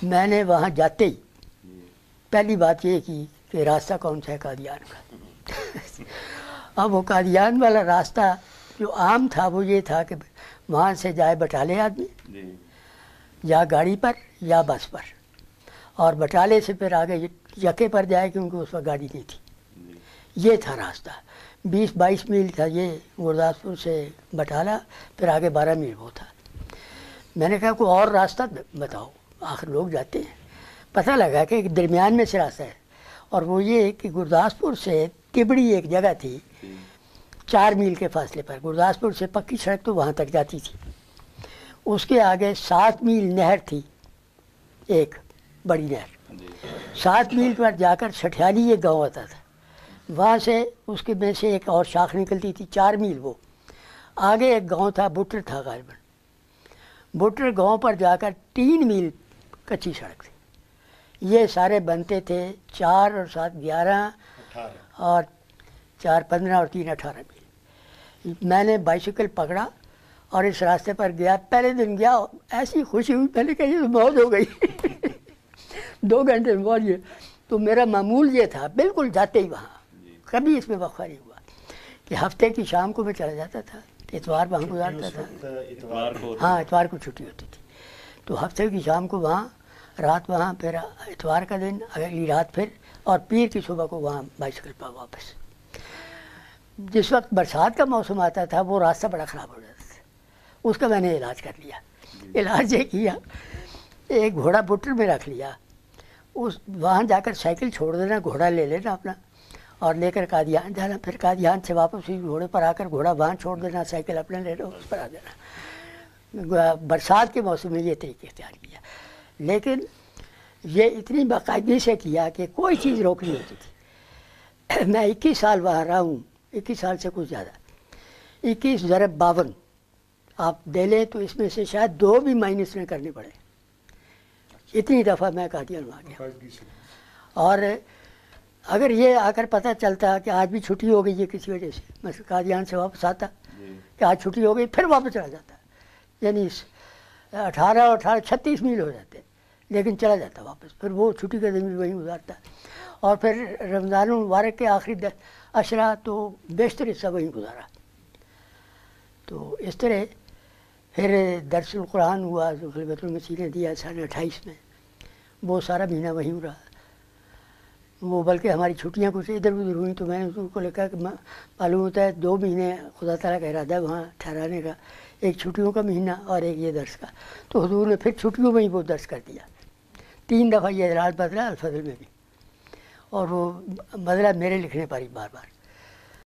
میں نے وہاں جاتے ہی پہلی بات یہ کی کہ راستہ کون سا ہے قادیان کا۔ اب وہ قادیان والا راستہ جو عام تھا وہ یہ تھا کہ وہاں سے جائے بٹالے آدمی یا گاڑی پر یا بس پر، اور بٹالے سے پھر آگے یکے پر جائے کیونکہ اس وقت گاڑی نہیں تھی۔ یہ تھا راستہ، 20-22 میل تھا یہ گرداسپور سے بٹالہ، پھر آگے 12 میل وہ تھا۔ میں نے کہا کوئی اور راستہ بتاؤ، آخر لوگ جاتے ہیں۔ پتہ لگا کہ ایک درمیان میں سے راستہ ہے، اور وہ یہ کہ گرداسپور سے تبڑی ایک جگہ تھی 4 میل کے فاصلے پر، گرداسپور سے پکی سڑک تو وہاں تک جاتی تھی، اس کے آگے 7 میل نہر تھی، ایک بڑی نہر، 7 میل پر جا کر سٹھیالی ایک گاؤں آتا تھا، وہاں سے اس کے میں سے ایک اور شاخ نکلتی تھی 4 میل، وہ آگے ایک گاؤں تھا، بٹر تھا غالباً، بٹر گاؤں پر جا کر 3 میل کچی سڑک تھی۔ یہ سارے بنتے تھے 4 اور 7 11 اور 4 15 اور 3 18 میل۔ میں نے بائیسیکل پکڑا اور اس راستے پر گیا۔ پہلے دن گیا، ایسی خوشی ہوئی، میں نے کہا یہ تو موت ہو گئی 2 گھنٹے میں موت۔ یہ تو میرا معمول یہ تھا بالکل جاتے ہی وہاں، کبھی اس میں وقفہ نہیں ہوا کہ ہفتے کی شام کو میں چلا جاتا تھا، اتوار وہاں گزارتا تھا، ہاں اتوار کو چھٹی ہوتی تھی، تو ہفتے کی شام کو وہاں، رات وہاں، پھر اتوار کا دن اگلی رات پھر، اور پیر کی صبح کو وہاں بائیسیکل پر واپس۔ جس وقت برسات کا موسم آتا تھا وہ راستہ بڑا خراب ہو جاتا تھا، اس کا میں نے علاج کر لیا۔ علاج یہ کیا، ایک گھوڑا بٹر میں رکھ لیا، اس وہاں جا کر سائیکل چھوڑ دینا، گھوڑا لے لینا اپنا اور لے کر قادیان جانا، پھر قادیان سے واپس اسی گھوڑے پر آ کر گھوڑا وہاں چھوڑ دینا، سائیکل اپنے لے لو، اس پر آ جانا۔ برسات کے موسم میں یہ طریقہ اختیار کیا، لیکن یہ اتنی باقاعدگی سے کیا کہ کوئی چیز روک نہیں ہوتی تھی۔ میں 21 سال وہاں رہا ہوں، 21 سال سے کچھ زیادہ، 21 ضرب 52 آپ دے لیں تو اس میں سے شاید 2 بھی مائنس میں کرنے پڑے، اتنی دفعہ میں قادیان وہاں گیا۔ اور اگر یہ آ کر پتہ چلتا کہ آج بھی چھٹی ہو گئی ہے کسی وجہ سے، میں قادیان سے واپس آتا کہ آج چھٹی ہو گئی، پھر واپس چلا جاتا، یعنی 18 اور 18 36 میل ہو جاتے، لیکن چلا جاتا واپس، پھر وہ چھٹی کا دن بھی وہیں گزارتا، اور پھر رمضان المبارک کے آخری عشرہ تو بیشتر حصہ وہیں گزارا۔ تو اس طرح پھر درس القرآن ہوا جو خلوت المسیح نے دیا 28 میں، وہ سارا مہینہ وہیں رہا۔ وہ بلکہ ہماری چھٹیاں کچھ ادھر ادھر ہوئیں تو میں نے ان کو لکھا کہ معلوم ہوتا ہے 2 مہینے خدا تعالیٰ کا ارادہ ہے وہاں ٹھہرانے کا، ایک چھٹیوں کا مہینہ اور ایک یہ درس کا، تو حضور نے پھر چھٹیوں میں ہی وہ درس کر دیا۔ 3 دفعہ یہ اعلان بدلا الفضل میں بھی، اور وہ بدلا میرے لکھنے پر ہی بار بار۔